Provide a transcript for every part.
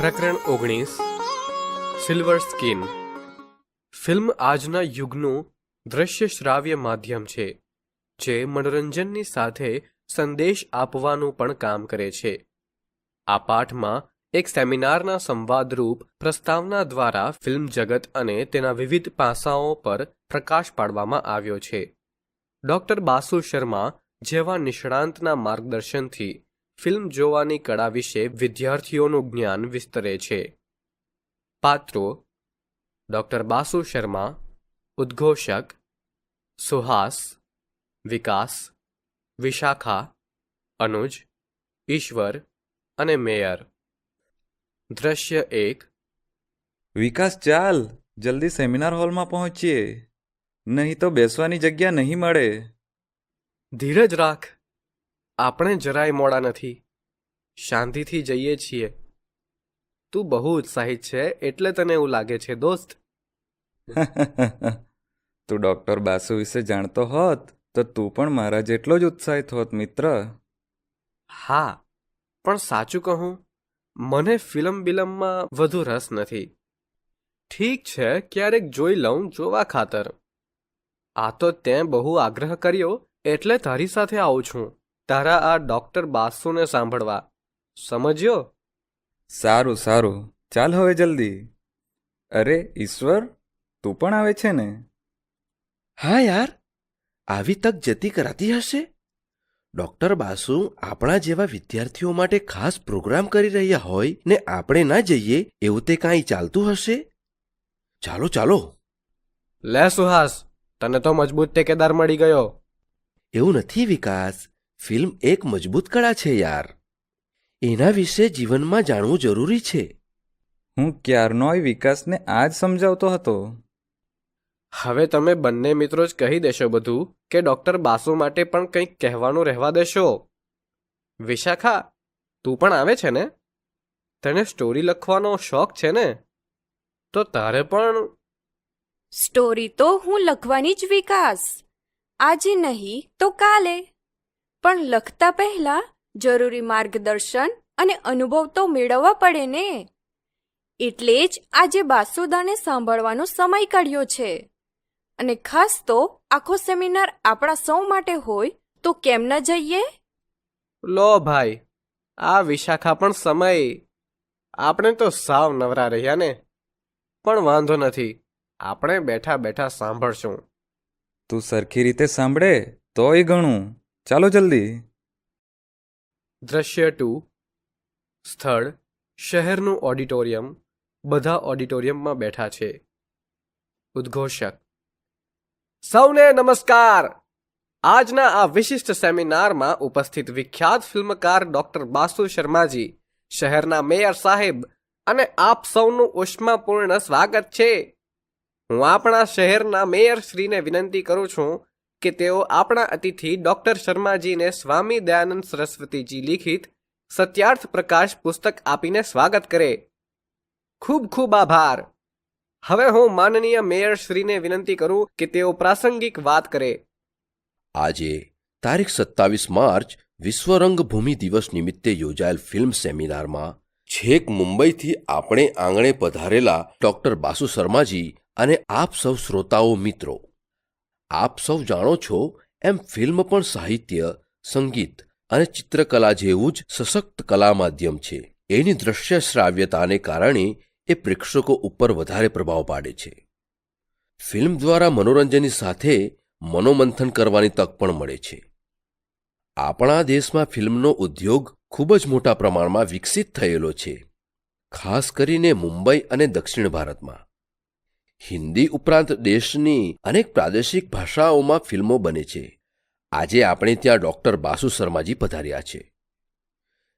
પ્રકરણ 19 silver skin. Film આજના યુગનું દ્રશ્ય શ્રાવ્ય માધ્યમ છે જે મનોરંજનની સાથે સંદેશ આપવાનું પણ કામ કરે છે. આ પાઠમાં એક સેમિનારના સંવાદરૂપ પ્રસ્તાવના દ્વારા ફિલ્મ જગત અને તેના વિવિધ પાસાઓ પર પ્રકાશ પાડવામાં આવ્યો છે. ડોક્ટર બાસુ શર્મા જેવા નિષ્ણાંતના માર્ગદર્શનથી ફિલ્મ જોવાની કળા વિશે વિદ્યાર્થીઓનું જ્ઞાન વિસ્તરે છે. પાત્રો: ડોક્ટર બાસુ શર્મા, ઉદ્ઘોષક સુહાસ, વિકાસ, વિશાખા, અનુજ, ઈશ્વર અને મેયર. દ્રશ્ય 1. વિકાસ, ચાલ જલ્દી સેમિનાર હોલમાં પહોંચીએ, નહીં તો બેસવાની જગ્યા નહીં મળે. ધીરજ રાખ, આપણે જરાય મોડા નથી, શાંતિથી જઈએ છીએ. તું બહુ ઉત્સાહિત છે એટલે તને એવું લાગે છે દોસ્ત. તું ડોક્ટર બાસુ વિશે જાણતો હોત તો તું પણ મારા જેટલો જ ઉત્સાહિત હોત મિત્ર. હા, પણ સાચું કહું, મને ફિલ્મમાં વધુ રસ નથી. ઠીક છે, ક્યારેક જોઈ લઉં જોવા ખાતર. આ તો તેં બહુ આગ્રહ કર્યો એટલે તારી સાથે આવું છું, તારા આ ડોક્ટર બાસુને સાંભળવા. સમજ્યો? સારું સારું, ચાલ હવે જલ્દી. અરે ઈશ્વર, તું પણ આવે છે ને? હા યાર, આવી તક જતી કરાતી હશે. ડોક્ટર બાસુ આપણા જેવા વિદ્યાર્થીઓ માટે ખાસ પ્રોગ્રામ કરી રહ્યા હોય ને આપણે ના જઈએ એવું તે કાંઈ ચાલતું હશે. ચાલો ચાલો. લે સુહાસ, તને તો મજબૂત ટેકેદાર મળી ગયો. એવું નથી વિકાસ, ફિલ્મ એક મજબૂત કળા છે યાર. એના વિશે જીવનમાં જાણવું જરૂરી છે. હું ક્યારનોય વિકાસને આ જ સમજાવતો હતો. હવે તમે બંને મિત્રો જ કહી દેશો બધું કે ડોક્ટર બાસુ માટે પણ કંઈક કહેવાનું રહેવા દેશો. વિશાખા, તું પણ આવે છે ને? તને સ્ટોરી લખવાનો શોખ છે ને? તો તારે પણ. સ્ટોરી તો હું લખવાની જ વિકાસ, આજે નહીં તો કાલે. પણ લખતા પહેલા જરૂરી માર્ગદર્શન અને અનુભવ તો મેળવવા પડે ને. એટલે જ આજે બાસુદાને સાંભળવાનો સમય કાઢ્યો છે. અને ખાસ તો આખો સેમિનાર આપણા સૌ માટે હોય તો કેમ ન જઈએ? લો ભાઈ, આ વિશાખા પણ સમય. આપણે તો સાવ નવરા રહ્યા ને. પણ વાંધો નથી, આપણે બેઠા બેઠા સાંભળશું. તું સરખી રીતે સાંભળે તોય ઘણું. ચાલો જલ્દી. દ્રશ્ય 2. સ્થળ: શહેરનું ઓડિટોરિયમ. બધા ઓડિટોરિયમમાં બેઠા છે. ઉદ્ઘોષક: સૌને નમસ્કાર. આજના આ વિશિષ્ટ સેમિનારમાં ઉપસ્થિત વિખ્યાત ફિલ્મકાર ડોક્ટર બાસુ શર્માજી, શહેરના મેયર સાહેબ અને આપ સૌનું ઉષ્માપૂર્ણ સ્વાગત છે. હું આપણા શહેરના મેયર શ્રીને વિનંતી કરું છું કે તેઓ આપણા અતિથિ ડોક્ટર શર્માજીને સ્વામી દયાનંદ સરસ્વતીજી લિખિત સત્યાર્થ પ્રકાશ પુસ્તક આપીને સ્વાગત કરે. ખૂબ ખૂબ આભાર. હવે હું માનનીય મેયર શ્રીને વિનંતી કરું કે તેઓ પ્રાસંગિક વાત કરે. આજે તારીખ 27 માર્ચ વિશ્વ રંગભૂમિ દિવસ નિમિત્તે યોજાયેલ ફિલ્મ સેમિનારમાં છેક મુંબઈથી આપણે આંગણે પધારેલા ડોક્ટર બાસુ શર્માજી અને આપ સૌ શ્રોતાઓ મિત્રો, આપ સૌ જાણો છો એમ ફિલ્મ પણ સાહિત્ય, સંગીત અને ચિત્રકલા જેવું જ સશક્ત કલા માધ્યમ છે. એની દ્રશ્ય શ્રાવ્યતાને કારણે એ પ્રેક્ષકો ઉપર વધારે પ્રભાવ પાડે છે. ફિલ્મ દ્વારા મનોરંજનની સાથે મનોમંથન કરવાની તક પણ મળે છે. આપણા દેશમાં ફિલ્મનો ઉદ્યોગ ખૂબ જ મોટા પ્રમાણમાં વિકસિત થયેલો છે, ખાસ કરીને મુંબઈ અને દક્ષિણ ભારતમાં. હિન્દી ઉપરાંત દેશની અનેક પ્રાદેશિક ભાષાઓમાં ફિલ્મો બને છે. આજે આપણે ત્યાં ડોક્ટર બાસુ શર્માજી પધાર્યા છે,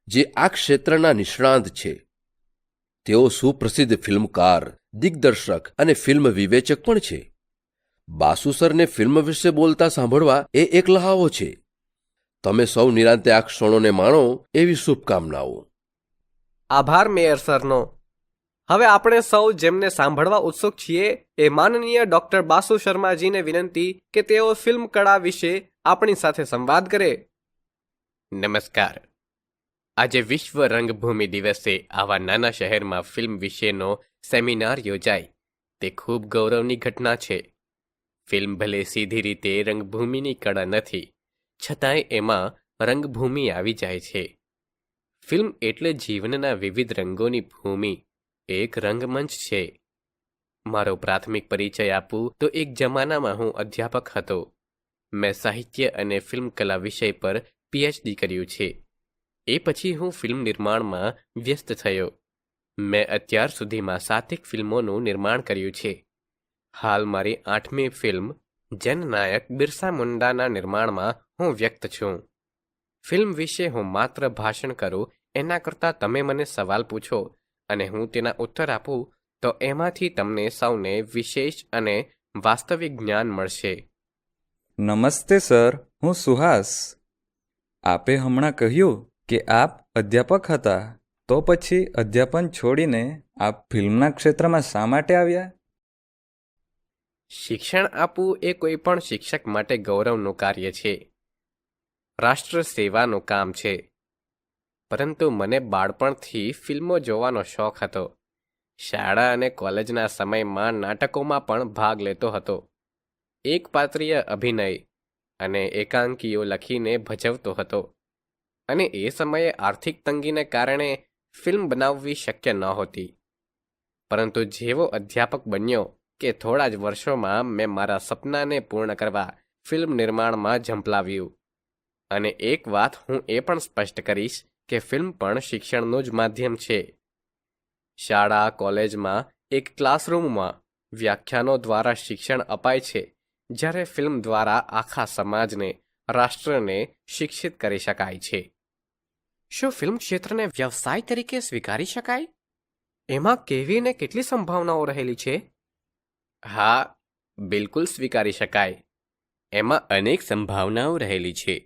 જે આ ક્ષેત્રના નિષ્ણાંત છે. તેઓ સુપ્રસિદ્ધ ફિલ્મકાર, દિગ્દર્શક અને ફિલ્મ વિવેચક પણ છે. બાસુ સરને ફિલ્મ વિશે બોલતા સાંભળવા એ એક લહાવો છે. તમે સૌ નિરાંતે આ ક્ષણોને માણો એવી શુભકામનાઓ. આભાર મેયર સરનો. હવે આપણે સૌ જેમને સાંભળવા ઉત્સુક છીએ એ માનનીય ડોક્ટર બાસુ શર્માજીને વિનંતી કે તેઓ ફિલ્મ કળા વિશે આપણી સાથે સંવાદ કરે. નમસ્કાર. આજે વિશ્વ રંગભૂમિ દિવસે આવા નાના શહેરમાં ફિલ્મ વિશેનો સેમિનાર યોજાય તે ખૂબ ગૌરવની ઘટના છે. ફિલ્મ ભલે સીધી રીતે રંગભૂમિની કળા નથી, છતાંય એમાં રંગભૂમિ આવી જાય છે. ફિલ્મ એટલે જીવનના વિવિધ રંગોની ભૂમિ, એક રંગમંચ છે. મારો પ્રાથમિક પરિચય આપું તો એક જમાનામાં હું અધ્યાપક હતો. મેં સાહિત્ય અને ફિલ્મ કલા વિષય પર PhD કર્યું છે. એ પછી હું ફિલ્મ નિર્માણમાં વ્યસ્ત થયો. મેં અત્યાર સુધીમાં 7 ફિલ્મોનું નિર્માણ કર્યું છે. હાલ મારી 8મી ફિલ્મ જનનાયક બિરસા મુંડાના નિર્માણમાં હું વ્યક્ત છું. ફિલ્મ વિશે હું માત્ર ભાષણ કરું એના કરતાં તમે મને સવાલ પૂછો અને હું તેના ઉત્તર આપું તો એમાંથી તમને સૌને વિશેષ અને વાસ્તવિક જ્ઞાન મળશે. નમસ્તે સર, હું સુહાસ. આપે હમણાં કહ્યું કે આપ અધ્યાપક હતા, તો પછી અધ્યાપન છોડીને આપ ફિલ્મના ક્ષેત્રમાં શા માટે આવ્યા? શિક્ષણ આપવું એ કોઈ પણ શિક્ષક માટે ગૌરવનું કાર્ય છે. રાષ્ટ્ર સેવાનું કામ છે. પરંતુ મને બાળપણથી ફિલ્મો જોવાનો શોખ હતો. શાળા અને કોલેજના સમયમાં નાટકોમાં પણ ભાગ લેતો હતો. એક પાત્રીય અભિનય અને એકાંકીઓ લખીને ભજવતો હતો. અને એ સમયે આર્થિક તંગીને કારણે ફિલ્મ બનાવવી શક્ય નહોતી. પરંતુ જેવો અધ્યાપક બન્યો કે થોડા જ વર્ષોમાં મેં મારા સપનાને પૂર્ણ કરવા ફિલ્મ નિર્માણમાં ઝંપલાવ્યું. અને એક વાત હું એ પણ સ્પષ્ટ કરીશ કે ફિલ્મ પણ શિક્ષણનું જ માધ્યમ છે. શાળા કોલેજમાં એક ક્લાસરૂમમાં વ્યાખ્યાનો દ્વારા શિક્ષણ અપાય છે, જ્યારે ફિલ્મ દ્વારા આખા સમાજને, રાષ્ટ્રને શિક્ષિત કરી શકાય છે. શું ફિલ્મ ક્ષેત્રને વ્યવસાય તરીકે સ્વીકારી શકાય? એમાં કેવી ને કેટલી સંભાવનાઓ રહેલી છે? હા, બિલકુલ સ્વીકારી શકાય. એમાં અનેક સંભાવનાઓ રહેલી છે.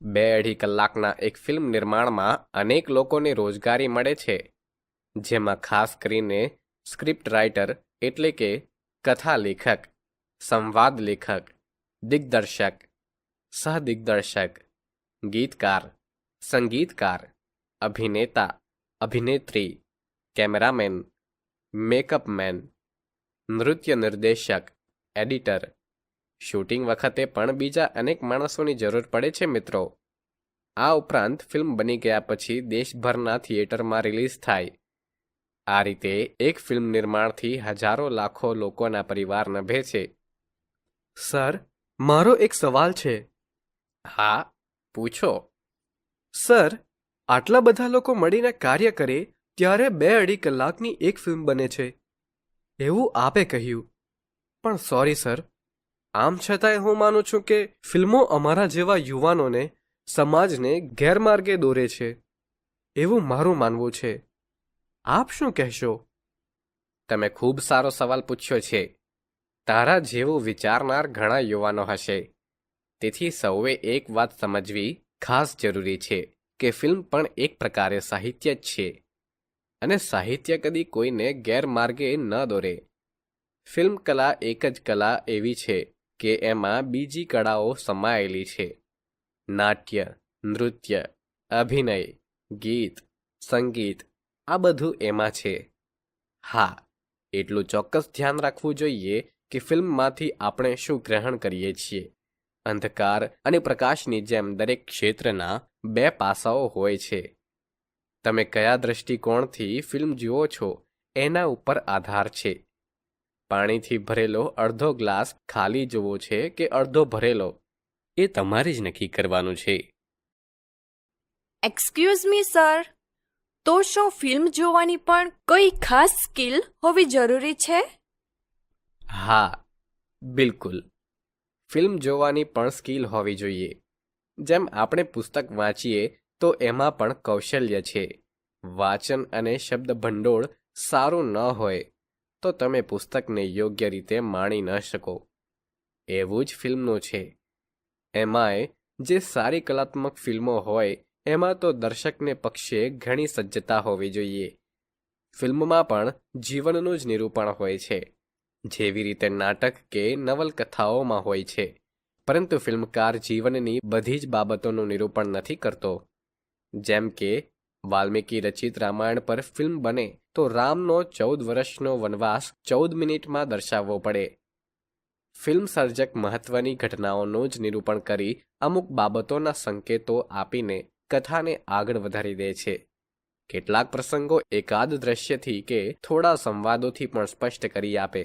2-2.5 કલાકના એક ફિલ્મ નિર્માણમાં અનેક લોકોને રોજગારી મળે છે, જેમાં ખાસ કરીને સ્ક્રિપ્ટ રાઇટર એટલે કે કથા લેખક, સંવાદ લેખક, દિગ્દર્શક, સહદિગ્દર્શક, ગીતકાર, સંગીતકાર, અભિનેતા, અભિનેત્રી, કેમેરામેન, મેકઅપમેન, નૃત્ય નિર્દેશક, એડિટર. શૂટિંગ વખતે પણ બીજા અનેક માણસોની જરૂર પડે છે મિત્રો. આ ઉપરાંત ફિલ્મ બની ગયા પછી દેશભરના થિયેટરમાં રિલીઝ થાય. આ રીતે એક ફિલ્મ નિર્માણથી હજારો લાખો લોકોના પરિવાર નભે છે. સર, મારો એક સવાલ છે. હા, પૂછો. સર, આટલા બધા લોકો મળીને કાર્ય કરે ત્યારે 2-2.5 કલાકની એક ફિલ્મ બને છે એવું આપે કહ્યું. પણ સોરી સર, આમ છતાંય હું માનું છું કે ફિલ્મો અમારા જેવા યુવાનોને, સમાજને ગેરમાર્ગે દોરે છે એવું મારું માનવું છે. આપ શું કહેશો? તમે ખૂબ સારો સવાલ પૂછ્યો છે. તારા જેવું વિચારનાર ઘણા યુવાનો હશે. તેથી સૌએ એક વાત સમજવી ખાસ જરૂરી છે કે ફિલ્મ પણ એક પ્રકારે સાહિત્ય જ છે. અને સાહિત્ય કદી કોઈને ગેરમાર્ગે ન દોરે. ફિલ્મ કલા એક જ કલા એવી છે કે એમાં બીજી કળાઓ સમાયેલી છે. નાટ્ય, નૃત્ય, અભિનય, ગીત, સંગીત, આ બધું એમાં છે. હા, એટલું ચોક્કસ ધ્યાન રાખવું જોઈએ કે ફિલ્મમાંથી આપણે શું ગ્રહણ કરીએ છીએ. અંધકાર અને પ્રકાશની જેમ દરેક ક્ષેત્રના 2 પાસાઓ હોય છે. તમે કયા દૃષ્ટિકોણથી ફિલ્મ જુઓ છો એના ઉપર આધાર છે. પાણીથી ભરેલો અડધો ગ્લાસ ખાલી જોવો છે કે અડધો ભરેલો, એ તમારે જ નક્કી કરવાનું છે. એક્સક્યુઝ મી સર, તો શું ફિલ્મ જોવાની પણ કોઈ ખાસ સ્કિલ હોવી જરૂરી છે? હા, બિલકુલ. ફિલ્મ જોવાની પણ સ્કિલ હોવી જોઈએ. જેમ આપણે પુસ્તક વાંચીએ તો એમાં પણ કૌશલ્ય છે. વાચન અને શબ્દ ભંડોળ સારું ન હોય તો તમે પુસ્તકને યોગ્ય રીતે માણી ન શકો. એવું જ ફિલ્મનું છે. એમાંય જે સારી કલાત્મક ફિલ્મો હોય એમાં તો દર્શકને પક્ષે ઘણી સજ્જતા હોવી જોઈએ. ફિલ્મમાં પણ જીવનનું જ નિરૂપણ હોય છે, જેવી રીતે નાટક કે નવલકથાઓમાં હોય છે. પરંતુ ફિલ્મકાર જીવનની બધી જ બાબતોનું નિરૂપણ નથી કરતો. જેમ કે વાલ્મીકી રચિત રામાયણ પર ફિલ્મ બને તો રામનો 14 વર્ષનો વનવાસ 14 મિનિટમાં દર્શાવવો પડે. ફિલ્મ સર્જક મહત્વની ઘટનાઓનું જ નિરૂપણ કરી અમુક બાબતોના સંકેતો આપીને કથાને આગળ વધારી દે છે. કેટલાક પ્રસંગો એકાદ દ્રશ્યથી કે થોડા સંવાદોથી પણ સ્પષ્ટ કરી આપે.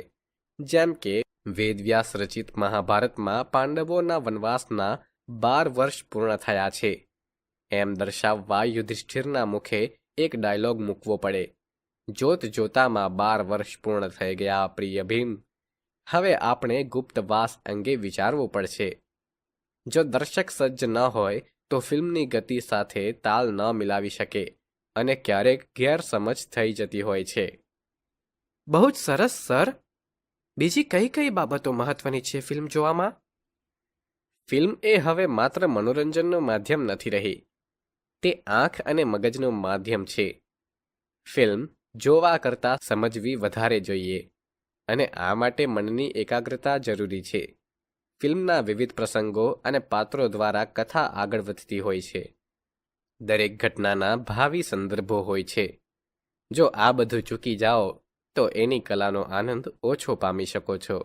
જેમ કે વેદવ્યાસ રચિત મહાભારતમાં પાંડવોના વનવાસના 12 વર્ષ પૂર્ણ થયા છે એમ દર્શાવવા યુધિષ્ઠિરના મુખે એક ડાયલોગ મૂકવો પડે. જોત જોતામાં 12 વર્ષ પૂર્ણ થઈ ગયા પ્રિય ભીમ. હવે આપણે ગુપ્તવાસ અંગે વિચારવું પડશે. જો દર્શક સજ્જ ન હોય તો ફિલ્મની ગતિ સાથે તાલ ન મિલાવી શકે અને ક્યારેક ગેરસમજ થઈ જતી હોય છે. બહુ જ સરસ સર. બીજી કઈ કઈ બાબતો મહત્વની છે ફિલ્મ જોવામાં? ફિલ્મ એ હવે માત્ર મનોરંજનનું માધ્યમ નથી રહી. તે આંખ અને મગજનું માધ્યમ છે. ફિલ્મ જોવા કરતાં સમજવી વધારે જોઈએ અને આ માટે મનની એકાગ્રતા જરૂરી છે. ફિલ્મના વિવિધ પ્રસંગો અને પાત્રો દ્વારા કથા આગળ વધતી હોય છે. દરેક ઘટનાના ભાવિ સંદર્ભો હોય છે. જો આ બધું ચૂકી જાઓ તો એની કલાનો આનંદ ઓછો પામી શકો છો.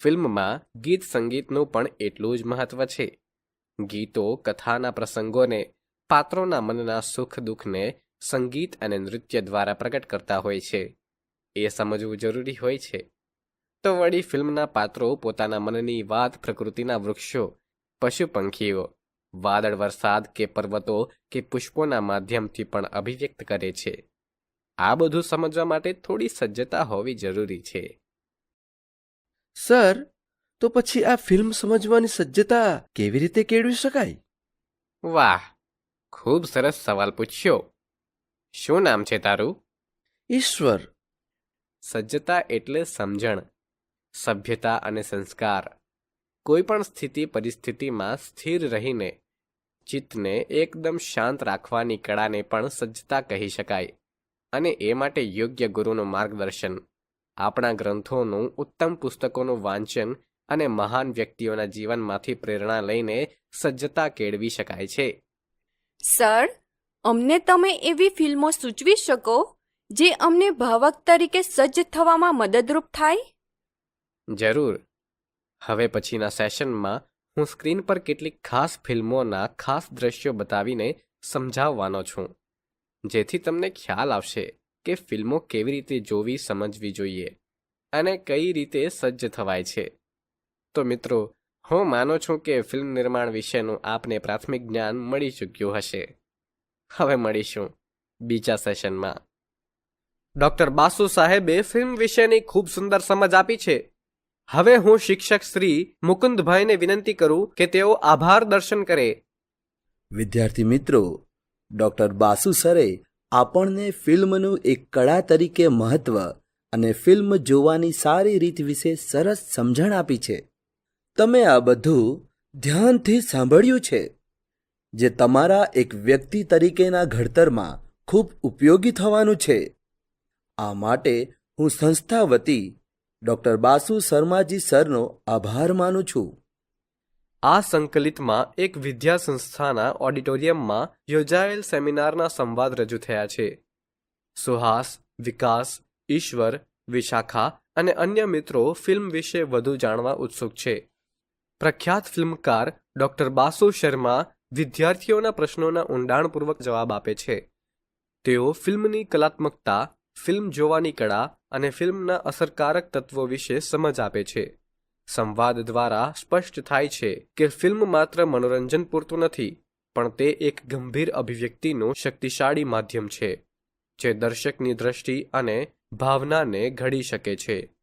ફિલ્મમાં ગીત સંગીતનું પણ એટલું જ મહત્વ છે. ગીતો કથાના પ્રસંગોને, પાત્રોના મનના સુખ દુઃખને સંગીત અને નૃત્ય દ્વારા પ્રગટ કરતા હોય છે. એ સમજવું જરૂરી હોય છે. તો વળી ફિલ્મના પાત્રો પોતાના મનની વાત પ્રકૃતિના વૃક્ષો, પશુ પંખીઓ, વાદળ વરસાદ કે પર્વતો કે પુષ્પોના માધ્યમથી પણ અભિવ્યક્ત કરે છે. આ બધું સમજવા માટે થોડી સજ્જતા હોવી જરૂરી છે. સર, તો પછી આ ફિલ્મ સમજવાની સજ્જતા કેવી રીતે કેળવી શકાય? વાહ, ખૂબ સરસ સવાલ પૂછ્યો. શું નામ છે તારું? ઈશ્વર. સજ્જતા એટલે સમજણ, સભ્યતા અને સંસ્કાર. કોઈ પણ સ્થિતિ પરિસ્થિતિમાં સ્થિર રહીને ચિત્તને એકદમ શાંત રાખવાની કળાને પણ સજ્જતા કહી શકાય. અને એ માટે યોગ્ય ગુરુનું માર્ગદર્શન, આપણા ગ્રંથોનું, ઉત્તમ પુસ્તકોનું વાંચન અને મહાન વ્યક્તિઓના જીવનમાંથી પ્રેરણા લઈને સજ્જતા કેળવી શકાય છે. સર, અમને તમે એવી ફિલ્મો સૂચવી શકો જે અમને ભાવક તરીકે સજ્જ થવામાં મદદરૂપ થાય? જરૂર. હવે પછીના સેશનમાં હું સ્ક્રીન પર કેટલીક ખાસ ફિલ્મોના ખાસ દ્રશ્યો બતાવીને સમજાવવાનો છું, જેથી તમને ખ્યાલ આવશે કે ફિલ્મો કેવી રીતે જોવી, સમજવી જોઈએ અને કઈ રીતે સજ્જ થવાય છે. તો મિત્રો, હું માનું છું કે ફિલ્મ નિર્માણ વિશેનું આપને પ્રાથમિક જ્ઞાન મળી ચૂક્યું હશે. હવે મળીશું બીજા સેશનમાં. ડૉક્ટર બાસુ સાહેબે ફિલ્મ વિશેની ખૂબ સુંદર સમજ આપી છે. હવે હું શિક્ષક શ્રી મુકુંદભાઈને વિનંતી કરું કે તેઓ આભાર દર્શન કરે. વિદ્યાર્થી મિત્રો, ડૉક્ટર બાસુ સરે આપણને ફિલ્મનું એક કળા તરીકે મહત્વ અને ફિલ્મ જોવાની સારી રીત વિશે સરસ સમજણ આપી છે. તમે આ બધું ધ્યાનથી સાંભળ્યું છે, જે તમારા એક વ્યક્તિ તરીકેના ઘડતરમાં ખૂબ ઉપયોગી થવાનું છે. આ માટે હું સંસ્થા વતી ડૉક્ટર બાસુ શર્માજી સરનો આભાર માનું છું. આ સંકલિતમાં એક વિદ્યા સંસ્થાના ઓડિટોરિયમમાં યોજાયેલ સેમિનારના સંવાદ રજૂ થયા છે. સુહાસ, વિકાસ, ઈશ્વર, વિશાખા અને અન્ય મિત્રો ફિલ્મ વિશે વધુ જાણવા ઉત્સુક છે. પ્રખ્યાત ફિલ્મકાર ડૉક્ટર બાસુ શર્મા વિદ્યાર્થીઓના પ્રશ્નોના ઊંડાણપૂર્વક જવાબ આપે છે. તેઓ ફિલ્મની કલાત્મકતા, ફિલ્મ જોવાની કળા અને ફિલ્મના અસરકારક તત્વો વિશે સમજ આપે છે. સંવાદ દ્વારા સ્પષ્ટ થાય છે કે ફિલ્મ માત્ર મનોરંજન પૂરતું નથી, પણ તે એક ગંભીર અભિવ્યક્તિનું શક્તિશાળી માધ્યમ છે, જે દર્શકની દ્રષ્ટિ અને ભાવનાને ઘડી શકે છે.